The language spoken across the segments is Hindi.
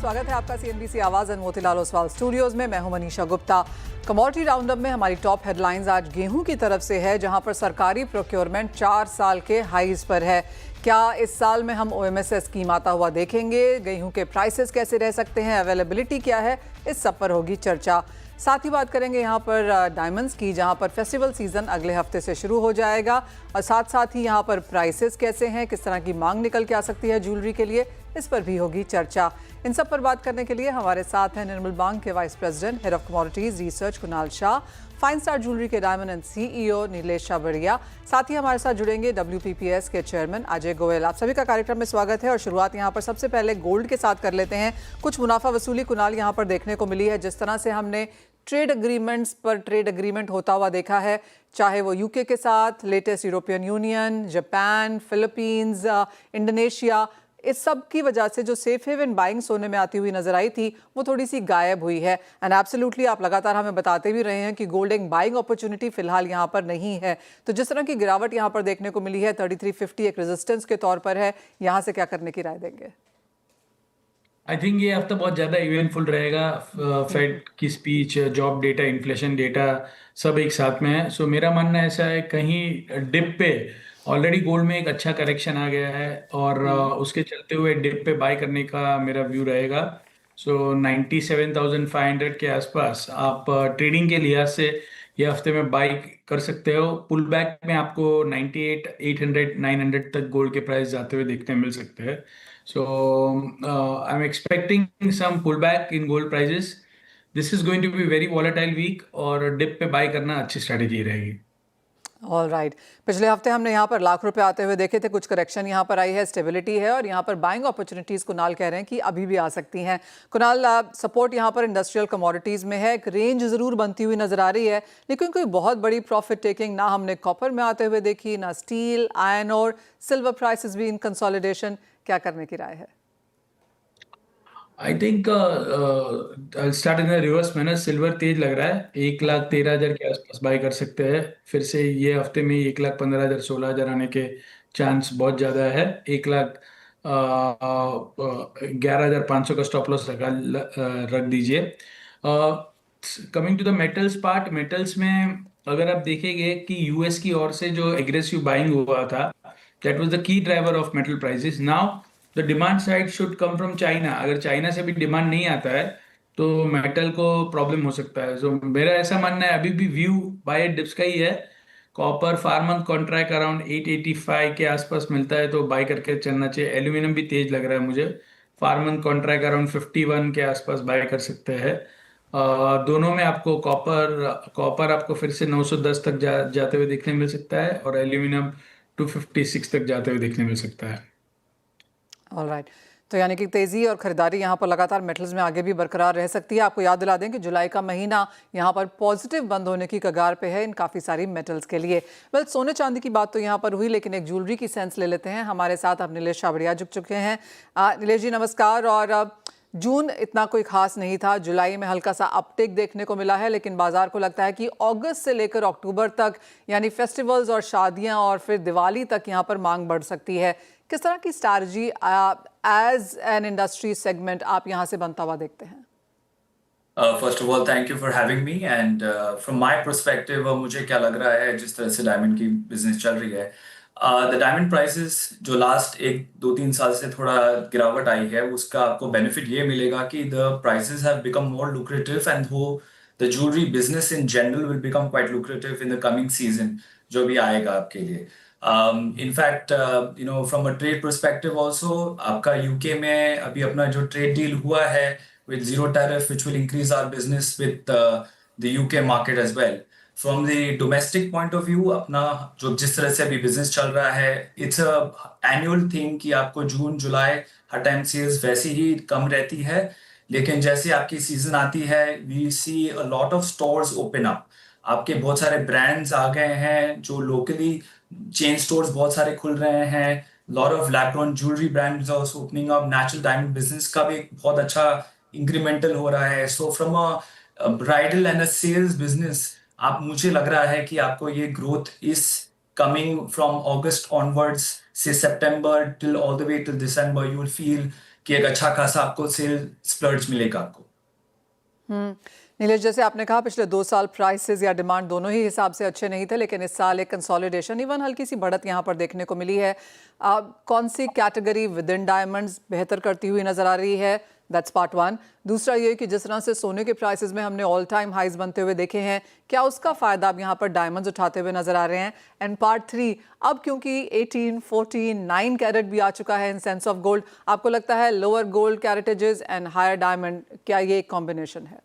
स्वागत है आपका सीएनबीसी आवाज एंड मोतीलाल ओसवाल स्टूडियोज में। मैं हूं मनीषा गुप्ता। कमोडिटी राउंडअप में हमारी टॉप हेडलाइंस आज गेहूं की तरफ से है, जहां पर सरकारी प्रोक्योरमेंट 4 साल के हाईज पर है। क्या इस साल में हम ओएमएसएस स्कीम आता हुआ देखेंगे? गेहूं के प्राइसेस कैसे रह सकते हैं? अवेलेबिलिटी क्या है? इस सब पर होगी चर्चा। साथ ही बात करेंगे यहाँ पर डायमंड्स की, जहाँ पर फेस्टिवल सीजन अगले हफ्ते से शुरू हो जाएगा, और साथ ही यहाँ पर प्राइसेस कैसे हैं, किस तरह की मांग निकल के आ सकती है ज्वेलरी के लिए, इस पर भी होगी चर्चा। इन सब पर बात करने के लिए हमारे साथ हैं निर्मल बांग के vice president head of commodities research Kunal Shah, fine star jewellery के डायमंड एंड सीईओ नीलेश शाबरिया, साथ ही हमारे साथ जुड़ेंगे WPPS के चेयरमैन अजय गोयल। आप सभी का कार्यक्रम में स्वागत है। और शुरुआत यहाँ पर सबसे पहले गोल्ड के साथ कर लेते हैं। कुछ मुनाफा वसूली कुणाल यहाँ पर देखने को मिली है। जिस तरह से हमने ट्रेड एग्रीमेंट्स पर ट्रेड एग्रीमेंट होता हुआ देखा है, चाहे वो यूके के साथ, latest European union, Japan, Philippines, Indonesia, इस सब की वजह से जो सेफ हेवन बाइंग सोने में आती हुई नजर आई थी, वो थोड़ी सी गायब हुई है। एंड एब्सोल्युटली आप लगातार हमें बताते भी रहे हैं कि गोल्ड एक बाइंग अपॉर्चुनिटी फिलहाल यहाँ पर नहीं है। तो जिस तरह की गिरावट यहाँ पर देखने को मिली है, 3350 एक रेजिस्टेंस के तौर पर है, यहाँ से क्या करने की राय देंगे? आई थिंक ये हफ्ता बहुत ज़्यादा इवेंटफुल रहेगा। फेड की speech, job data, inflation data सब एक साथ में है। सो मेरा मानना ऐसा है, कहीं डिप पे ऑलरेडी गोल्ड में एक अच्छा करेक्शन आ गया है, और उसके चलते हुए डिप पे बाय करने का मेरा व्यू रहेगा। सो 97,500 के आसपास आप ट्रेडिंग के लिहाज से ये हफ्ते में बाई कर सकते हो। पुल बैक में आपको 98,800 900 तक गोल्ड के प्राइस जाते हुए देखने मिल सकते हैं। So I'm expecting some pullback in gold prices. This is going to be very volatile week, और डिप पे बाय करना अच्छी स्ट्रेटेजी रहेगी। All right. पिछले हफ्ते हमने यहाँ पर लाख रुपए आते हुए देखे थे, कुछ करेक्शन यहाँ पर आई है, स्टेबिलिटी है, और यहाँ पर बाइंग अपॉर्चुनिटीज कुणाल कह रहे हैं कि अभी भी आ सकती हैं। कुणाल, सपोर्ट यहाँ पर इंडस्ट्रियल कमोडिटीज में है, एक रेंज जरूर बनती हुई नजर आ रही है, लेकिन कोई बहुत बड़ी प्रॉफिट टेकिंग ना हमने कॉपर में आते हुए देखी, ना स्टील, आयरन और सिल्वर प्राइसेस भी इन कंसोलिडेशन। क्या करने की राय है? I think start in reverse manner. Silver तेज लग रहा है, 1,13,000 के आसपास बाय कर सकते हैं। फिर से ये हफ्ते में 1,15,000 16,000 आने के चांस बहुत ज़्यादा है। 1,11,500 का स्टॉप लॉस रख दीजिए। Coming to the metals part, metals में अगर आप देखेंगे कि यूएस की ओर से जो एग्रेसिव बाइंग हुआ था, that was the key driver of metal prices. Now the demand side should come from China. अगर चाइना से भी डिमांड नहीं आता है तो मेटल को प्रॉब्लम हो सकता है। सो मेरा ऐसा मानना है, अभी भी व्यू बाय डिप्स का ही है। कॉपर फार मंथ कॉन्ट्रैक्ट अराउंड 885 के आसपास मिलता है तो बाय करके चलना चाहिए। एल्यूमिनियम भी तेज लग रहा है मुझे, फार मंथ कॉन्ट्रैक्ट अराउंड 51 के आसपास बाय कर सकते हैं। दोनों में आपको कॉपर आपको फिर से 910 तक जाते हुए देखने मिल सकता है, और एल्यूमिनियम 256 तक जाते हुए देखने मिल सकता है। ऑलराइट। तो यानी कि तेजी और खरीदारी यहाँ पर लगातार मेटल्स में आगे भी बरकरार रह सकती है। आपको याद दिला दें कि जुलाई का महीना यहाँ पर पॉजिटिव बंद होने की कगार पे है इन काफ़ी सारी मेटल्स के लिए। वेल, सोने चांदी की बात तो यहाँ पर हुई, लेकिन एक ज्वेलरी की सेंस ले लेते हैं। हमारे साथ अब नीलेश शाबरिया जुड़ चुके हैं। नीलेश जी नमस्कार। और जून इतना कोई खास नहीं था, जुलाई में हल्का सा अपटेक देखने को मिला है, लेकिन बाजार को लगता है कि अगस्त से लेकर अक्टूबर तक, यानी फेस्टिवल्स और शादियां और फिर दिवाली तक यहाँ पर मांग बढ़ सकती है। किस तरह की strategy as an industry segment आप यहाँ से बनता हुआ देखते हैं? First of all thank you for having me, and from my perspective मुझे क्या लग रहा है, जिस तरह से डायमंड की बिजनेस चल रही है, द डायमंड प्राइसेस जो लास्ट 1-2-3 साल से थोड़ा गिरावट आई है, उसका आपको बेनिफिट ये मिलेगा कि the prices have become more lucrative, and वो the jewellery business in general will become quite lucrative in the coming season जो भी आएगा आपके लिए। In fact, from a trade perspective also, आपका यूके में अभी अपना जो ट्रेड डील हुआ है with zero tariff, which will increase our business with the UK market as well. From the domestic point of view, अपना जो जिस तरह से अभी बिजनेस चल रहा है, it's a annual thing कि आपको जून जुलाई हर टाइम सेल्स वैसी ही कम रहती है, लेकिन जैसे आपकी सीजन आती है, we see a lot of stores open up. आपके बहुत सारे ब्रांड्स आ गए हैं, जो लोकली चेन स्टोर्स बहुत सारे खुल रहे हैं। Lot of lab grown jewellery brands also opening up. Natural diamond business का भी एक बहुत अच्छा इंक्रीमेंटल हो रहा है। So from a bridal and a sales business, आप मुझे लग रहा है कि आपको ये ग्रोथ इस कमिंग फ्रॉम अगस्त ऑनवर्ड्स से September till all the way till December, you will feel कि एक अच्छा खासा आपको सेल स्प्लर्ज मिलेगा आपको। नीलेश, जैसे आपने कहा पिछले 2 साल प्राइसेस या डिमांड दोनों ही हिसाब से अच्छे नहीं थे, लेकिन इस साल एक कंसोलिडेशन इवन हल्की सी बढ़त यहाँ पर देखने को मिली है। कौन सी कैटेगरी विद इन डायमंड्स बेहतर करती हुई नजर आ रही है? That's part one. दूसरा ये कि जिस तरह से सोने के प्राइसेस में हमने ऑल टाइम हाइज बनते हुए देखे हैं, क्या उसका फायदा अब यहाँ पर डायमंड्स उठाते हुए नजर आ रहे हैं? एंड पार्ट थ्री, अब क्योंकि 18, 14, 9 कैरेट भी आ चुका है इन सेंस ऑफ गोल्ड, आपको लगता है lower gold caratages and higher diamond, क्या ये एक कॉम्बिनेशन है?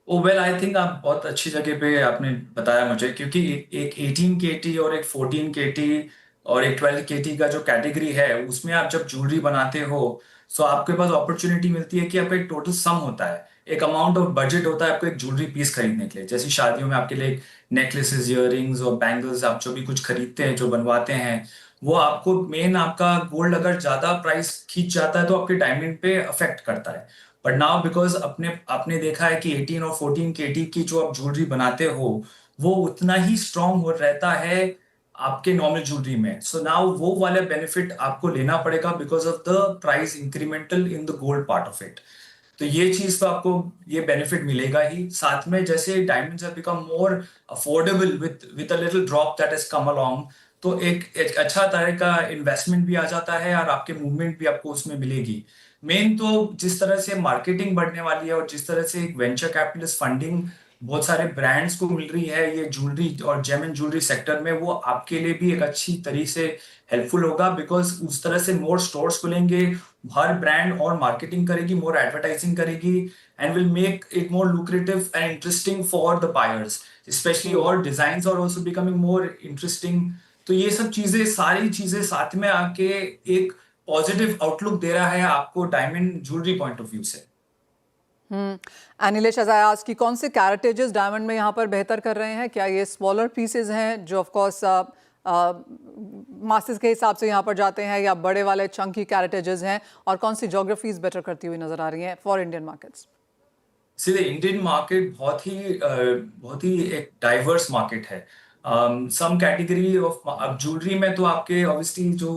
ओ वेल, आई थिंक आप बहुत अच्छी जगह पे आपने बताया मुझे, क्योंकि एक 18 केटी और एक 14 केटी और एक 12 केटी का जो कैटेगरी है, उसमें आप जब ज्वेलरी बनाते हो सो आपके पास अपॉर्चुनिटी मिलती है कि आपका एक टोटल सम होता है, एक अमाउंट ऑफ बजट होता है आपको एक ज्वेलरी पीस खरीदने के लिए। जैसे शादियों में आपके लिए नेकलेसेस, इयररिंग्स और बैंगल्स, आप जो भी कुछ खरीदते हैं, जो बनवाते हैं, वो आपको मेन आपका गोल्ड अगर ज्यादा प्राइस खींच जाता है तो आपके डायमंड पे अफेक्ट करता है। बट नाउ बिकॉज अपने आपने देखा है कि 18 और 14 केटी की जो आप ज्वेलरी बनाते हो वो उतना ही स्ट्रांग हो रहता है आपके नॉर्मल ज्वेलरी में। सो नाउ वो वाला बेनिफिट आपको लेना पड़ेगा because of the price incremental in the gold part of it. तो ये चीज तो आपको ये बेनिफिट मिलेगा ही। साथ में जैसे diamonds have become more affordable with a little drop that has come along, तो एक अच्छा तरह का इन्वेस्टमेंट भी आ जाता है और आपके मूवमेंट भी आपको उसमें मिलेगी। मेन तो जिस तरह से मार्केटिंग बढ़ने वाली है और जिस तरह से एक वेंचर कैपिटलिस्ट फंडिंग बहुत सारे ब्रांड्स को मिल रही है ये ज्वेलरी और जेम एंड ज्वेलरी सेक्टर में, वो आपके लिए भी एक अच्छी तरीके से हेल्पफुल होगा। बिकॉज उस तरह से मोर स्टोर्स खुलेंगे, हर ब्रांड और मार्केटिंग करेगी, मोर एडवर्टाइजिंग करेगी, and will make it more lucrative and interesting for the buyers specially, और designs are also becoming more interesting. तो ये सब चीजें, सारी चीजें साथ में आके एक पॉजिटिव आउटलुक दे रहा है आपको diamond jewellery point of view से। नीलेश, एज आई आस्क्ड कि कौन से कैरेटेजेस डायमंड में यहाँ पर बेहतर कर रहे हैं? क्या ये स्मॉलर पीसेज हैं जो ऑफ कोर्स मासेस के हिसाब से यहाँ पर जाते हैं, या बड़े वाले चंकी कैरेटेजेस हैं? और कौन सी ज्योग्राफीज बेटर करती हुई नजर आ रही हैं फॉर इंडियन मार्केट्स? सीधे इंडियन मार्केट बहुत ही एक डाइवर्स मार्केट है। सम कैटेगरी ऑफ अब ज्वेलरी में तो आपके ऑब्वियसली जो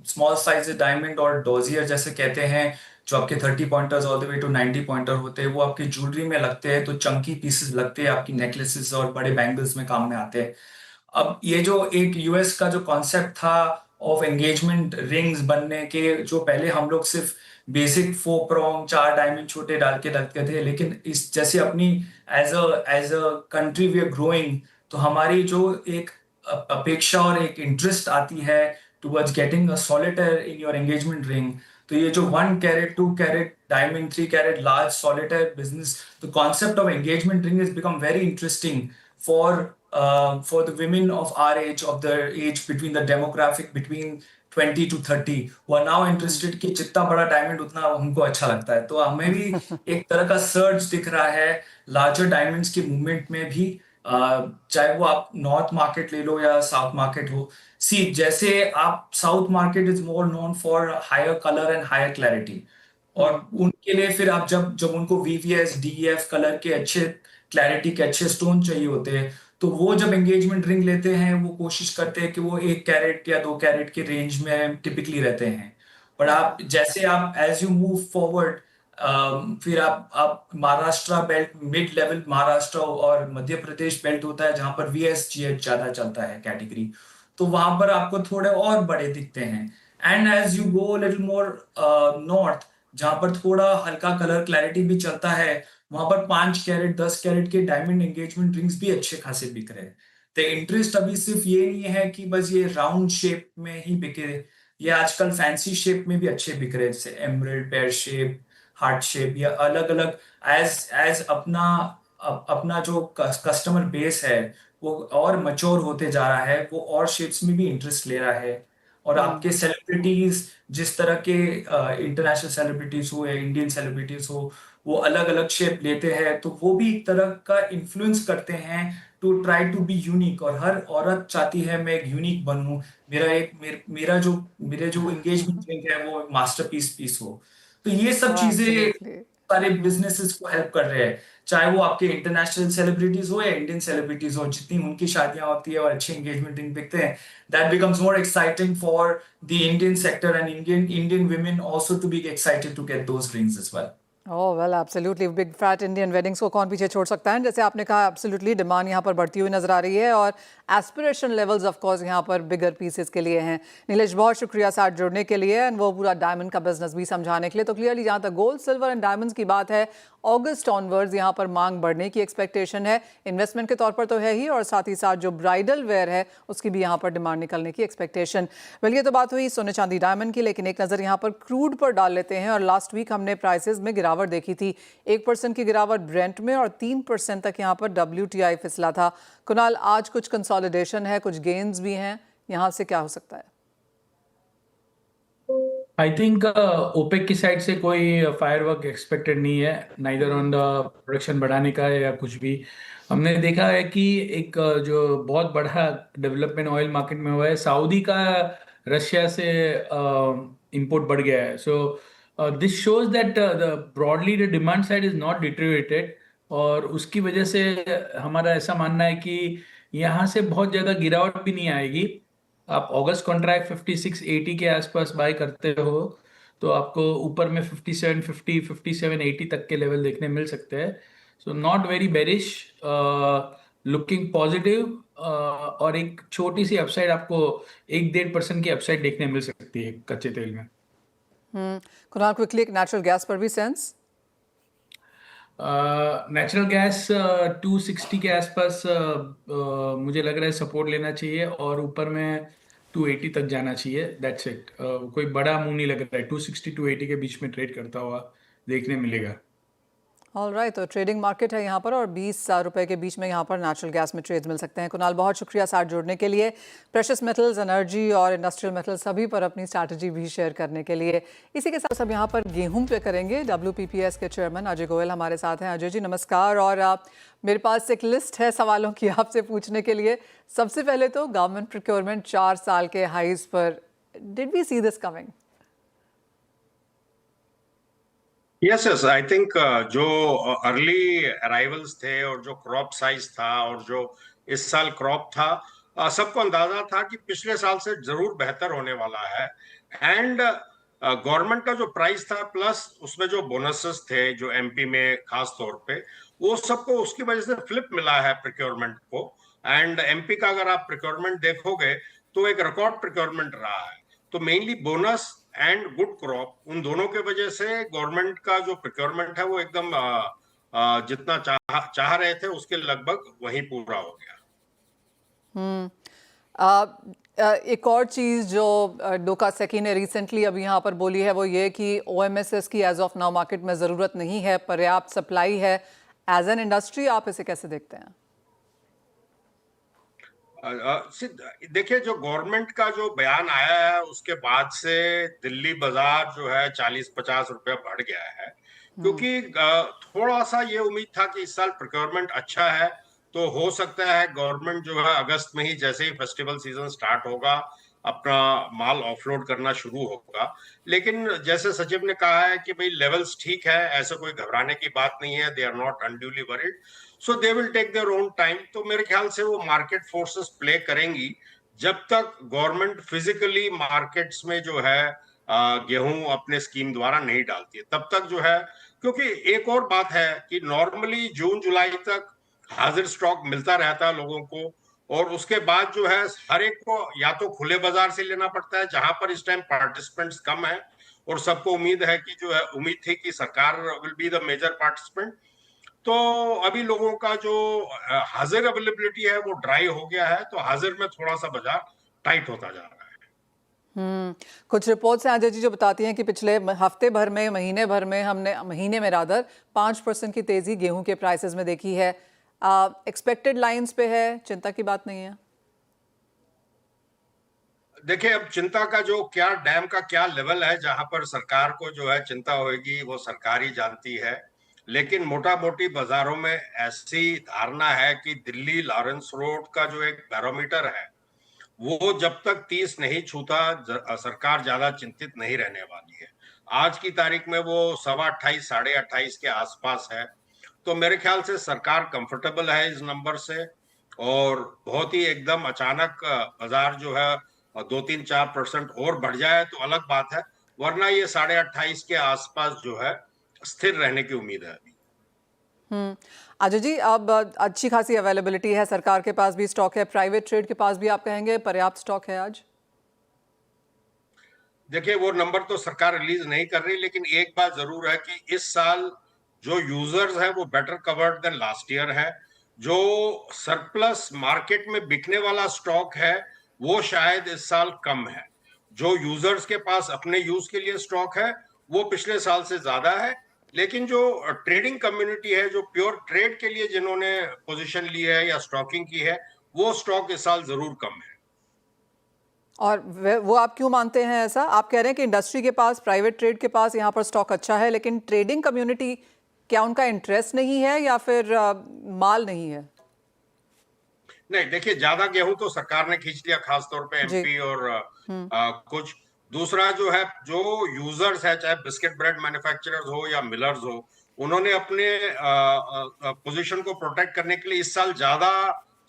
स्मॉल साइज डायमंड और डोजियर जैसे कहते हैं, जो आपके 30 pointers all the way to 90 pointer होते हैं, वो आपकी ज्वेलरी में लगते हैं, तो चंकी पीसेस लगते हैं, आपकी नेकलेसेस और बड़े बैंगल्स में काम में आते हैं। अब ये जो एक यूएस का जो कॉन्सेप्ट था ऑफ एंगेजमेंट रिंग्स बनने के, जो पहले हम लोग सिर्फ बेसिक 4 प्रोंग 4 डायमंड छोटे डाल के रखते थे, लेकिन इस जैसे अपनी as a country we are growing, तो हमारी जो एक अपेक्षा और एक इंटरेस्ट आती है towards getting a solitaire in your engagement ring. तो ये जो 1 carat 2 carat diamond 3 carat large solitaire business, the concept of engagement ring is become very interesting for the women of our age, of the age between the demographic between 20 to 30, who are now interested कि जितना बड़ा डायमंड उतना उनको अच्छा लगता है। तो हमें भी एक तरह का सर्ज दिख रहा है लार्जर डायमंड्स के मूवमेंट में भी, चाहे वो आप नॉर्थ मार्केट ले लो या साउथ मार्केट हो। सी जैसे आप south market is more known for higher colour and higher clarity, और उनके लिए फिर आप जब जब उनको वीवीएस डीईएफ कलर के अच्छे क्लैरिटी के अच्छे स्टोन चाहिए होते हैं, तो वो जब एंगेजमेंट रिंग लेते हैं वो कोशिश करते हैं कि वो 1 कैरेट या 2 कैरेट के रेंज में टिपिकली रहते हैं। पर आप जैसे आप एज यू मूव फॉरवर्ड, फिर आप Maharashtra belt, mid level Maharashtra और मध्य प्रदेश बेल्ट होता है जहां पर वीएसजीएच ज्यादा चलता है कैटेगरी, तो वहां पर आपको थोड़े और बड़े दिखते हैं। And as you go little more north, जहां पर थोड़ा हल्का कलर क्लैरिटी भी चलता है, वहां पर 5 कैरेट 10 कैरेट के डायमंड एंगेजमेंट रिंग्स भी अच्छे खासे बिक रहे हैं। तो इंटरेस्ट अभी सिर्फ ये नहीं है कि बस ये राउंड शेप में ही बिके, ये आजकल फैंसी शेप में भी अच्छे बिक रहे हैं, जैसे emerald, pear shape, heart shape, या अलग अलग एज एज अपना जो कस्टमर बेस है वो और मच्योर होते जा रहा है, वो और शेप्स में भी इंटरेस्ट ले रहा है। और आपके सेलिब्रिटीज, जिस तरह के इंटरनेशनल सेलिब्रिटीज हो या इंडियन सेलिब्रिटीज हो, वो अलग अलग शेप लेते हैं, तो वो भी एक तरह का इन्फ्लुएंस करते हैं to try to be unique. और हर औरत चाहती है मैं एक यूनिक बनूं, मेरा जो मेरे जो एंगेजमेंट रिंग है वो मास्टरपीस पीस हो। तो ये सब चीजें एब्सोल्युटली। सारे बिजनेसेस को हेल्प कर रहे हैं। चाहे वो आपके इंटरनेशनल सेलिब्रिटीज हो या इंडियन सेलिब्रिटीज हो, जितनी उनकी शादियां होती है और अच्छे एंगेजमेंट रिंग बिकते हैं, that becomes more exciting for the Indian sector and Indian women also to be excited to get those rings as well. Oh well absolutely, big fat Indian weddings को कौन पीछे छोड़ सकता है। जैसे आपने कहा, एब्सोल्युटली डिमांड यहाँ पर बढ़ती हुई नजर आ रही है और एस्पिरेशन लेवल्स ऑफ कोर्स यहाँ पर बिगर पीसेस के लिए हैं। नीलेश, बहुत शुक्रिया साथ जुड़ने के लिए एंड वो पूरा डायमंड का बिजनेस भी समझाने के लिए। तो क्लियरली जहाँ तक गोल्ड, सिल्वर एंड डायमंड्स की बात है, अगस्त ऑनवर्ड्स यहाँ पर मांग बढ़ने की एक्सपेक्टेशन है। इन्वेस्टमेंट के तौर पर तो है ही, और साथ ही साथ जो ब्राइडल वेयर है उसकी भी यहाँ पर डिमांड निकलने की एक्सपेक्टेशन। वेल, ये तो बात हुई सोने चांदी डायमंड की, लेकिन एक नज़र यहाँ पर क्रूड पर डाल लेते हैं। और लास्ट वीक हमने प्राइसेस में गिरावट देखी थी, 1% की गिरावट ब्रेंट में और 3% तक यहाँ पर WTI फिसला था। कुणाल, आज कुछ कंसोलिडेशन है, कुछ गेन्स भी हैं, यहाँ से क्या हो सकता है? आई थिंक ओपेक की साइड से कोई फायरवर्क एक्सपेक्टेड नहीं है, नाइदर ऑन द प्रोडक्शन बढ़ाने का या कुछ भी। हमने देखा है कि एक जो बहुत बड़ा डेवलपमेंट ऑयल मार्केट में हुआ है, सऊदी का रशिया से इंपोर्ट बढ़ गया है। So this shows that broadly the demand side is not deteriorated, और उसकी वजह से हमारा ऐसा मानना है कि यहाँ से बहुत ज़्यादा गिरावट भी नहीं आएगी। आप अगस्त कॉन्ट्रैक्ट 5680 के आसपास बाय करते हो तो आपको ऊपर में 5750 5780 तक के लेवल देखने मिल सकते हैं। So not very bearish, looking positive, और एक छोटी सी अपसाइड आपको 1-1.5% की अपसाइड देखने मिल सकती है कच्चे तेल में। कुणाल, क्विकली एक नेचुरल गैस पर भी सेंस? नेचुरल गैस 260 के आसपास मुझे लग रहा है सपोर्ट लेना चाहिए, और ऊपर में 280 तक जाना चाहिए। That's it. कोई बड़ा मूव नहीं लग रहा है, 260 280 के बीच में ट्रेड करता हुआ देखने मिलेगा। ऑल राइट, तो ट्रेडिंग मार्केट है यहाँ पर, और 20 रुपए के बीच में यहाँ पर नेचुरल गैस में ट्रेड्स मिल सकते हैं। कुणाल, बहुत शुक्रिया साथ जुड़ने के लिए, प्रेशियस मेटल्स, एनर्जी और इंडस्ट्रियल मेटल्स सभी पर अपनी स्ट्रैटेजी भी शेयर करने के लिए। इसी के साथ सब यहाँ पर गेहूं पे करेंगे। WPPS के चेयरमैन अजय गोयल हमारे साथ हैं। अजय जी नमस्कार। और मेरे पास एक लिस्ट है सवालों की आपसे पूछने के लिए। सबसे पहले तो गवर्नमेंट प्रोक्योरमेंट 4 साल के हाईज पर, did we see this coming? Yes, I think जो अर्ली अराइवल्स थे और जो क्रॉप साइज था और जो इस साल क्रॉप था, सबको अंदाजा था कि पिछले साल से जरूर बेहतर होने वाला है। एंड गवर्नमेंट का जो प्राइस था प्लस उसमें जो बोनसेस थे जो एमपी में खास तौर पे, वो सबको उसकी वजह से फ्लिप मिला है प्रोक्योरमेंट को। एंड एमपी का अगर आप प्रोक्योरमेंट देखोगे तो एक रिकॉर्ड प्रोक्योरमेंट रहा है। तो mainly bonus and good crop, उन दोनों के वजह से गवर्नमेंट का जो प्रोक्योरमेंट है वो एकदम जितना चाह रहे थे उसके लगभग वही पूरा हो गया। एक और चीज़ जो डोका सेकी ने रिसेंटली अभी यहाँ पर बोली है वो ये कि OMSS की एज ऑफ नाउ मार्केट में ज़रूरत नहीं है, पर्याप्त सप्लाई है। एज एन इंडस्ट्री आप इसे कैसे देखते हैं? देखिए, जो गवर्नमेंट का जो बयान आया है उसके बाद से दिल्ली बाजार जो है 40-50 रुपया बढ़ गया है, क्योंकि थोड़ा सा ये उम्मीद था कि इस साल प्रोक्योरमेंट अच्छा है तो हो सकता है गवर्नमेंट जो है अगस्त में ही, जैसे ही फेस्टिवल सीजन स्टार्ट होगा, अपना माल ऑफलोड करना शुरू होगा। लेकिन जैसे सचिव ने कहा है कि भाई लेवल्स ठीक है, ऐसे कोई घबराने की बात नहीं है, they are not unduly worried, so they will take their own time. तो मेरे ख्याल से वो मार्केट फोर्सेस प्ले करेंगी जब तक गवर्नमेंट फिजिकली मार्केट्स में जो है गेहूं अपने स्कीम द्वारा नहीं डालती है, तब तक जो है। क्योंकि एक और बात है कि नॉर्मली जून जुलाई तक हाजिर स्टॉक मिलता रहता है लोगों को, और उसके बाद जो है हर एक को या तो खुले बाजार से लेना पड़ता है, जहां पर इस टाइम पार्टिसिपेंट्स कम है, और सबको उम्मीद है कि जो है उम्मीद थी कि सरकार will be the major participant. तो अभी लोगों का जो हाजिर अवेलेबिलिटी है वो ड्राई हो गया है, तो हाजिर में थोड़ा सा बाजार टाइट होता जा रहा है। कुछ रिपोर्ट्स हैं अजय जी जो बताती हैं कि पिछले हफ्ते भर में, महीने भर में हमने महीने में रादर 5% की तेजी गेहूं के प्राइसेस में देखी है। एक्सपेक्टेड लाइंस पे है, चिंता की बात नहीं है? देखिए, अब चिंता का जो क्या डैम का क्या लेवल है जहां पर सरकार को जो है चिंता होगी वो सरकार ही जानती है। लेकिन मोटा मोटी बाजारों में ऐसी धारणा है कि दिल्ली लॉरेंस रोड का जो एक बैरोमीटर है वो जब तक 30 नहीं छूता सरकार ज्यादा चिंतित नहीं रहने वाली है। आज की तारीख में वो 28.5 28.5 के आसपास है। तो मेरे ख्याल से सरकार कंफर्टेबल है इस नंबर से, और बहुत ही एकदम अचानक बाजार जो है 2-3-4% और बढ़ जाए तो अलग बात है, वरना ये 28.5 के आसपास जो है स्थिर रहने की उम्मीद है अभी। अजय जी, अब अच्छी खासी अवेलेबिलिटी है, सरकार के पास भी स्टॉक है, प्राइवेट ट्रेड के पास भी आप कहेंगे पर्याप्त स्टॉक है आज? देखिए, वो नंबर तो सरकार रिलीज नहीं कर रही, लेकिन एक बात जरूर है कि इस साल जो यूजर्स हैं वो better covered than last year है। जो सरप्लस मार्केट में बिकने वाला स्टॉक है वो शायद इस साल कम है। जो यूजर्स के पास अपने यूज के लिए स्टॉक है वो पिछले साल से ज्यादा है, लेकिन जो ट्रेडिंग कम्युनिटी है, जो प्योर ट्रेड के लिए जिन्होंने पोजीशन ली है या स्टॉकिंग की है, वो स्टॉक इस साल जरूर कम है। और वो आप क्यों मानते हैं ऐसा? आप कह रहे हैं कि इंडस्ट्री के पास, प्राइवेट ट्रेड के पास यहाँ पर स्टॉक अच्छा है, लेकिन ट्रेडिंग कम्युनिटी, क्या उनका इंटरेस्ट नहीं है या फिर माल नहीं है? नहीं, देखिए, ज्यादा गेहूं तो सरकार ने खींच लिया, खासतौर पे जी। एमपी और कुछ। दूसरा जो है, जो यूजर्स है, चाहे बिस्किट ब्रेड मैन्युफैक्चरर्स हो या मिलर्स हो, उन्होंने अपने पोजीशन को प्रोटेक्ट करने के लिए इस साल ज्यादा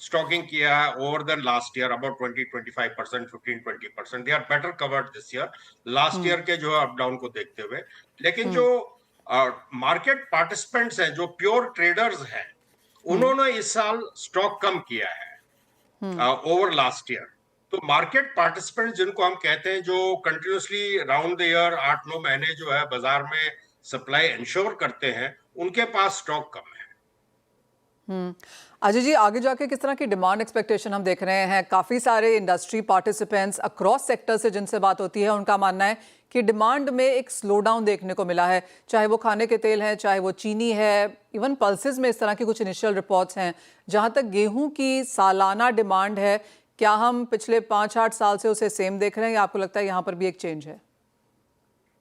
स्टॉकिंग किया है over than last year, about 20-25%, 15-20%। They are better covered this year, last year के जो अप डाउन को देखते हुए। लेकिन जो मार्केट पार्टिसिपेंट्स हैं, जो प्योर ट्रेडर्स हैं, उन्होंने इस साल स्टॉक कम किया है ओवर लास्ट ईयर। तो मार्केट पार्टिसिपेंट जिनको हम कहते हैं, जो कंटिन्यूसली राउंड द ईयर 8-9 महीने जो है बाजार में सप्लाई इंश्योर करते हैं, उनके पास स्टॉक कम है। अजय जी, आगे जाके किस तरह की डिमांड एक्सपेक्टेशन हम देख रहे हैं? काफ़ी सारे इंडस्ट्री पार्टिसिपेंट्स अक्रॉस सेक्टर से जिनसे बात होती है, उनका मानना है कि डिमांड में एक स्लो डाउन देखने को मिला है, चाहे वो खाने के तेल हैं, चाहे वो चीनी है, इवन पल्सेस में इस तरह की कुछ इनिशियल रिपोर्ट्स हैं। जहां तक गेहूं की सालाना डिमांड है, क्या हम पिछले 5-8 साल से उसे सेम देख रहे हैं या आपको लगता है यहाँ पर भी एक चेंज है?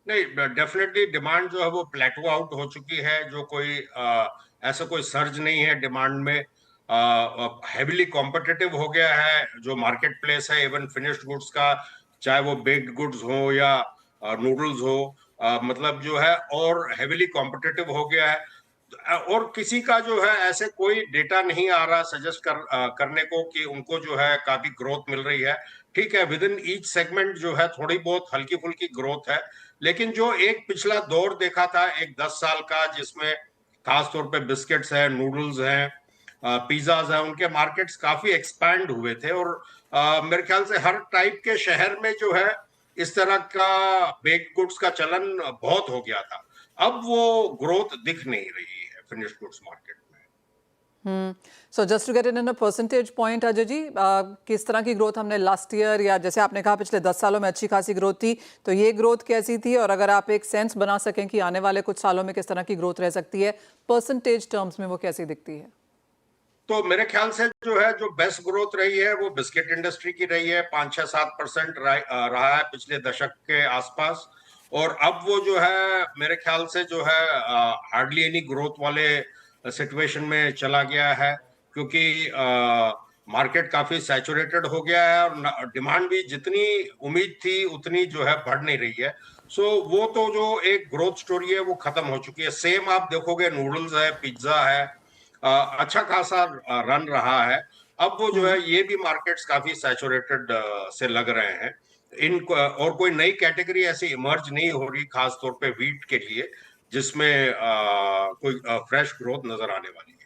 नहीं, डेफिनेटली डिमांड जो है वो प्लेटो आउट हो चुकी है। जो कोई ऐसा कोई सर्ज नहीं है डिमांड में। हैवीली कॉम्पिटिटिव हो गया है जो मार्केट प्लेस है, इवन फिनिश्ड गुड्स का, चाहे वो बेक्ड गुड्स हो या नूडल्स हो, मतलब जो है और हैवीली कॉम्पिटिटिव हो गया है। और किसी का जो है ऐसे कोई डेटा नहीं आ रहा सजेस्ट करने को कि उनको जो है काफी ग्रोथ मिल रही है। ठीक है, विद इन ईच सेगमेंट जो है थोड़ी बहुत हल्की फुल्की ग्रोथ है, लेकिन जो एक पिछला दौर देखा था एक 10 साल का, जिसमें खासतौर पे बिस्किट्स है, नूडल्स हैं, पिज्जाज है, उनके मार्केट्स काफी एक्सपैंड हुए थे। और मेरे ख्याल से हर टाइप के शहर में जो है इस तरह का बेक्ड गुड्स का चलन बहुत हो गया था। अब वो ग्रोथ दिख नहीं रही है फिनिश्ड गुड्स मार्केट में। So just to get in a percentage point, Ajay ji, किस तरह की ग्रोथ हमने लास्ट ईयर या जैसे आपने कहा पिछले 10 सालों में अच्छी खासी ग्रोथ थी, तो ये ग्रोथ कैसी थी? और अगर आप एक सेंस बना सकें कि आने वाले कुछ सालों में किस तरह की ग्रोथ रह सकती है, परसेंटेज टर्म्स में वो कैसी दिखती है? तो मेरे ख्याल से जो है, जो बेस्ट ग्रोथ रही है वो बिस्किट इंडस्ट्री की रही है, 5-6-7% रहा है पिछले दशक के आसपास। और अब वो जो है मेरे ख्याल से जो है हार्डली एनी ग्रोथ वाले सिचुएशन में चला गया है, क्योंकि मार्केट काफी सैचुरेटेड हो गया है और डिमांड भी जितनी उम्मीद थी उतनी जो है बढ़ नहीं रही है। सो वो तो जो एक ग्रोथ स्टोरी है वो खत्म हो चुकी है। सेम आप देखोगे, नूडल्स है, पिज्जा है, अच्छा खासा रन रहा है। अब वो जो है ये भी मार्केट्स काफी सैचुरेटेड से लग रहे हैं। और कोई नई कैटेगरी ऐसी इमर्ज नहीं हो रही, खास तौर पे व्हीट के लिए, जिसमें कोई फ्रेश ग्रोथ नजर आने वाली है।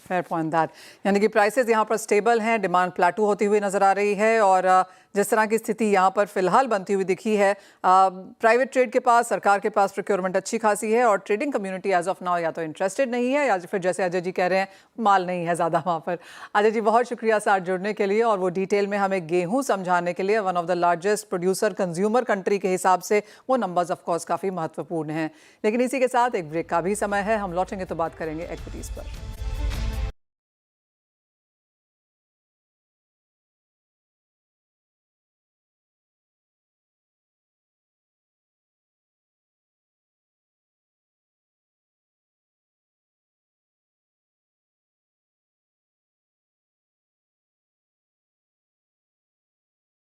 फेयर पॉइंट दैट, यानी कि प्राइसेस यहाँ पर स्टेबल हैं, डिमांड प्लेटू होती हुई नजर आ रही है और जिस तरह की स्थिति यहाँ पर फिलहाल बनती हुई दिखी है, प्राइवेट ट्रेड के पास, सरकार के पास प्रोक्योरमेंट अच्छी खासी है और trading community as of now या तो इंटरेस्टेड नहीं है या फिर जैसे अजय जी कह रहे हैं माल नहीं है ज़्यादा वहाँ पर। अजय जी, बहुत शुक्रिया साथ जुड़ने के लिए और वो डिटेल में हमें गेहूँ समझाने के लिए। One of the largest producer consumer country के हिसाब से वो नंबर्स ऑफकोर्स काफ़ी महत्वपूर्ण हैं। लेकिन इसी के साथ एक ब्रेक का भी समय है, हम लौटेंगे तो बात करेंगे इक्विटीज़ पर।